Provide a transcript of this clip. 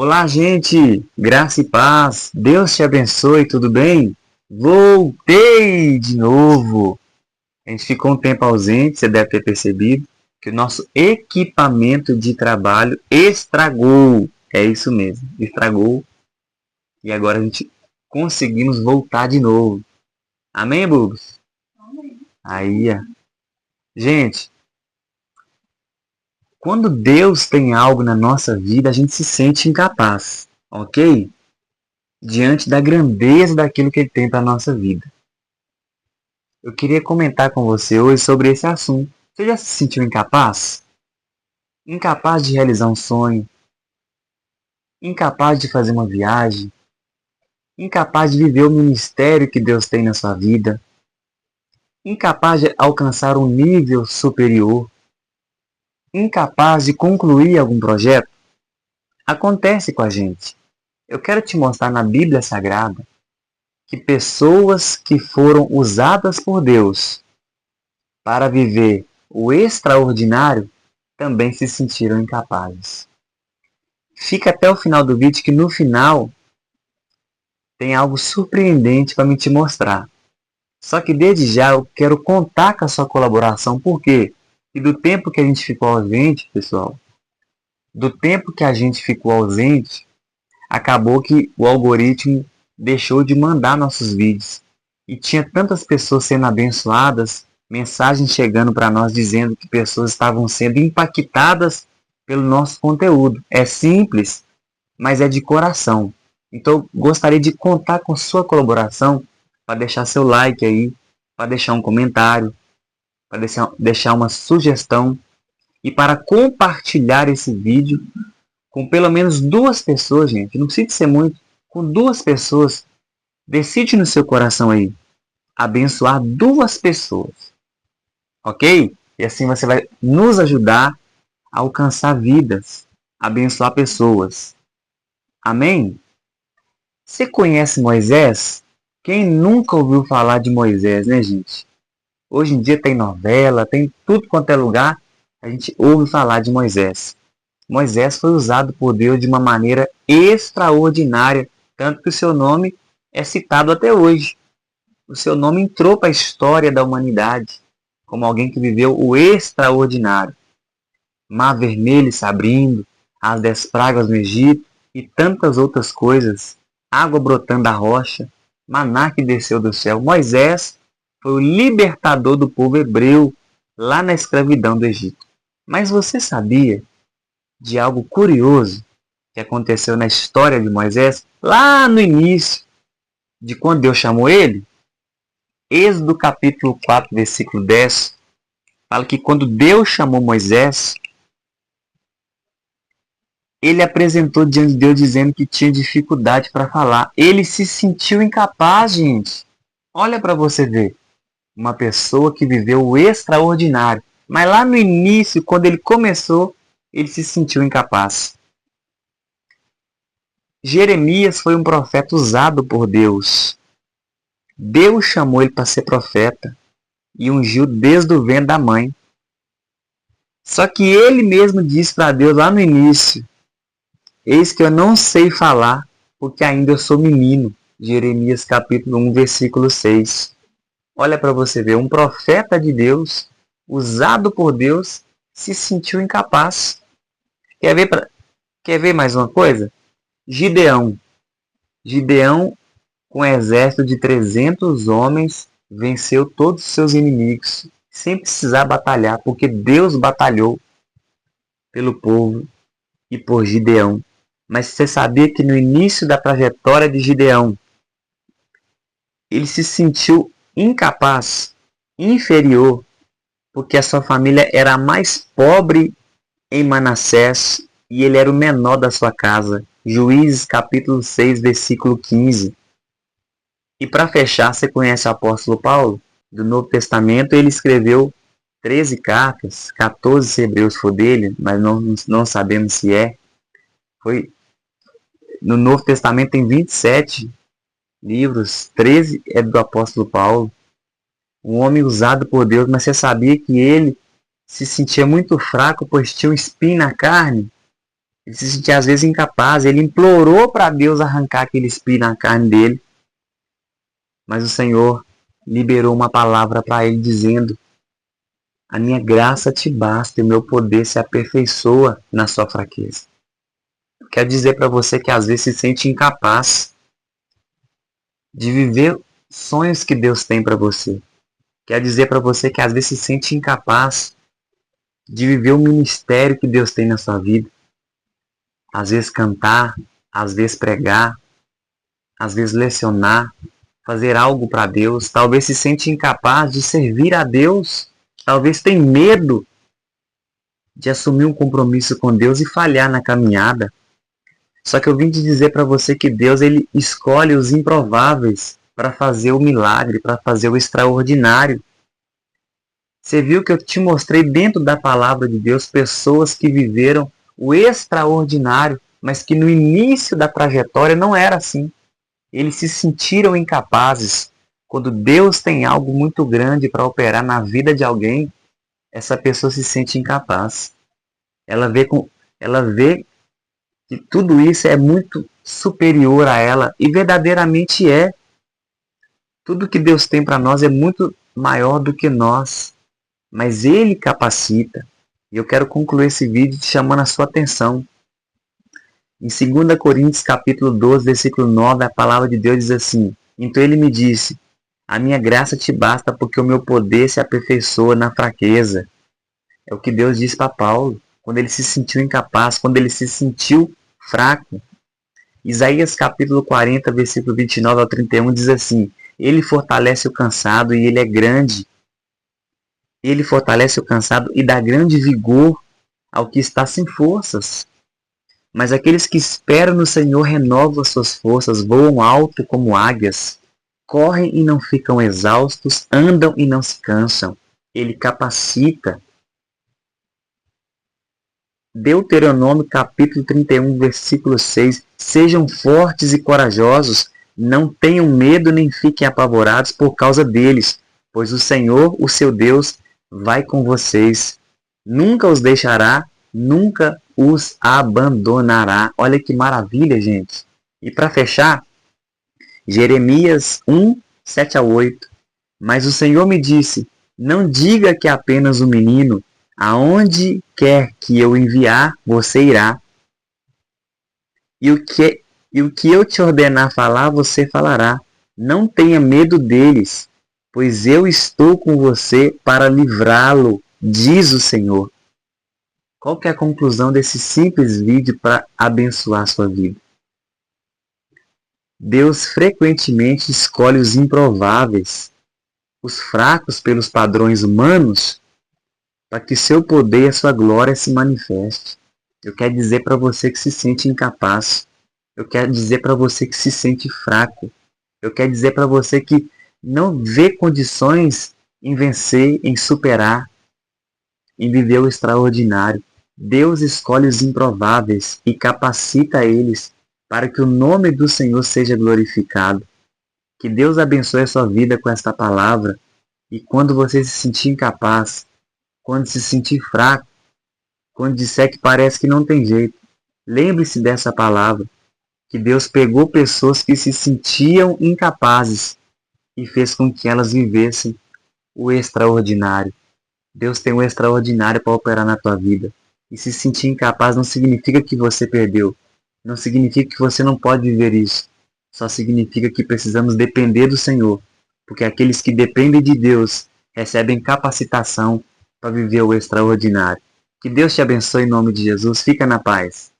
Olá, gente! Graça e paz! Deus te abençoe, tudo bem? Voltei de novo! A gente ficou um tempo ausente, você deve ter percebido que o nosso equipamento de trabalho estragou. É isso mesmo, estragou. E agora a gente conseguimos voltar de novo. Amém, Bugos? Aí, ó. Gente, quando Deus tem algo na nossa vida, a gente se sente incapaz, ok? Diante da grandeza daquilo que Ele tem para a nossa vida. Eu queria comentar com você hoje sobre esse assunto. Você já se sentiu incapaz? Incapaz de realizar um sonho? Incapaz de fazer uma viagem? Incapaz de viver o ministério que Deus tem na sua vida? Incapaz de alcançar um nível superior? Incapaz de concluir algum projeto? Acontece com a gente. Eu quero te mostrar na Bíblia Sagrada que pessoas que foram usadas por Deus para viver o extraordinário também se sentiram incapazes. Fica até o final do vídeo que no final tem algo surpreendente para me te mostrar. Só que desde já eu quero contar com a sua colaboração, porque e do tempo que a gente ficou ausente, pessoal, do tempo que a gente ficou ausente, acabou que o algoritmo deixou de mandar nossos vídeos. E tinha tantas pessoas sendo abençoadas, mensagens chegando para nós dizendo que pessoas estavam sendo impactadas pelo nosso conteúdo. É simples, mas é de coração. Então, gostaria de contar com sua colaboração para deixar seu like aí, para deixar um comentário, para deixar uma sugestão e para compartilhar esse vídeo com pelo menos 2 pessoas, gente. Não precisa ser muito. Com 2 pessoas. Decide no seu coração aí abençoar 2 pessoas. Ok? E assim você vai nos ajudar a alcançar vidas, abençoar pessoas. Amém? Você conhece Moisés? Quem nunca ouviu falar de Moisés, né, gente? Hoje em dia tem novela, tem tudo quanto é lugar, a gente ouve falar de Moisés. Moisés foi usado por Deus de uma maneira extraordinária, tanto que o seu nome é citado até hoje. O seu nome entrou para a história da humanidade como alguém que viveu o extraordinário. Mar Vermelho se abrindo, as 10 pragas no Egito e tantas outras coisas. Água brotando da rocha, maná que desceu do céu. Moisés foi o libertador do povo hebreu lá na escravidão do Egito. Mas você sabia de algo curioso que aconteceu na história de Moisés, lá no início de quando Deus chamou ele? Êxodo capítulo 4, versículo 10, fala que quando Deus chamou Moisés, ele apresentou diante de Deus dizendo que tinha dificuldade para falar. Ele se sentiu incapaz, gente. Olha para você ver. Uma pessoa que viveu o extraordinário. Mas lá no início, quando ele começou, ele se sentiu incapaz. Jeremias foi um profeta usado por Deus. Deus chamou ele para ser profeta e ungiu desde o ventre da mãe. Só que ele mesmo disse para Deus lá no início: eis que eu não sei falar, porque ainda eu sou menino. Jeremias capítulo 1, versículo 6. Olha para você ver, um profeta de Deus, usado por Deus, se sentiu incapaz. Quer ver mais uma coisa? Gideão, com um exército de 300 homens, venceu todos os seus inimigos, sem precisar batalhar, porque Deus batalhou pelo povo e por Gideão. Mas você sabia que no início da trajetória de Gideão, ele se sentiu incapaz, inferior, porque a sua família era a mais pobre em Manassés e ele era o menor da sua casa. Juízes capítulo 6, versículo 15. E para fechar, você conhece o apóstolo Paulo? Do Novo Testamento, ele escreveu 13 cartas, 14 se Hebreus for dele, mas não sabemos se é. No Novo Testamento tem 27 livros, 13 é do apóstolo Paulo. Um homem usado por Deus, mas você sabia que ele se sentia muito fraco, pois tinha um espinho na carne? Ele se sentia às vezes incapaz, ele implorou para Deus arrancar aquele espinho na carne dele, mas o Senhor liberou uma palavra para ele dizendo: a minha graça te basta e o meu poder se aperfeiçoa na sua fraqueza. Quero dizer para você que às vezes se sente incapaz de viver sonhos que Deus tem para você. Quero dizer para você que às vezes se sente incapaz de viver o ministério que Deus tem na sua vida. Às vezes cantar, às vezes pregar, às vezes lecionar, fazer algo para Deus. Talvez se sente incapaz de servir a Deus. Talvez tenha medo de assumir um compromisso com Deus e falhar na caminhada. Só que eu vim te dizer para você que Deus ele escolhe os improváveis para fazer o milagre, para fazer o extraordinário. Você viu que eu te mostrei dentro da palavra de Deus pessoas que viveram o extraordinário, mas que no início da trajetória não era assim. Eles se sentiram incapazes. Quando Deus tem algo muito grande para operar na vida de alguém, essa pessoa se sente incapaz. Ela vê que tudo isso é muito superior a ela, e verdadeiramente é. Tudo que Deus tem para nós é muito maior do que nós, mas Ele capacita. E eu quero concluir esse vídeo te chamando a sua atenção. Em 2 Coríntios capítulo 12, versículo 9, a palavra de Deus diz assim: então ele me disse, a minha graça te basta porque o meu poder se aperfeiçoa na fraqueza. É o que Deus disse para Paulo, quando ele se sentiu incapaz, quando ele se sentiu fraco. Isaías capítulo 40, versículo 29 ao 31 diz assim: ele fortalece o cansado e ele é grande. Ele fortalece o cansado e dá grande vigor ao que está sem forças. Mas aqueles que esperam no Senhor renovam suas forças, voam alto como águias, correm e não ficam exaustos, andam e não se cansam. Ele capacita. Deuteronômio capítulo 31, versículo 6. Sejam fortes e corajosos, não tenham medo nem fiquem apavorados por causa deles, pois o Senhor, o seu Deus, vai com vocês. Nunca os deixará, nunca os abandonará. Olha que maravilha, gente. E para fechar, Jeremias 1, 7 a 8. Mas o Senhor me disse, não diga que é apenas um menino, aonde quer que eu enviar, você irá. E o que eu te ordenar falar, você falará. Não tenha medo deles, pois eu estou com você para livrá-lo, diz o Senhor. Qual que é a conclusão desse simples vídeo para abençoar a sua vida? Deus frequentemente escolhe os improváveis, os fracos pelos padrões humanos, para que seu poder e a sua glória se manifeste. Eu quero dizer para você que se sente incapaz. Eu quero dizer para você que se sente fraco. Eu quero dizer para você que não vê condições em vencer, em superar, em viver o extraordinário. Deus escolhe os improváveis e capacita eles para que o nome do Senhor seja glorificado. Que Deus abençoe a sua vida com esta palavra. E quando você se sentir incapaz, quando se sentir fraco, quando disser que parece que não tem jeito, lembre-se dessa palavra, que Deus pegou pessoas que se sentiam incapazes e fez com que elas vivessem o extraordinário. Deus tem o extraordinário para operar na tua vida. E se sentir incapaz não significa que você perdeu. Não significa que você não pode viver isso. Só significa que precisamos depender do Senhor. Porque aqueles que dependem de Deus recebem capacitação para viver o extraordinário. Que Deus te abençoe em nome de Jesus. Fica na paz.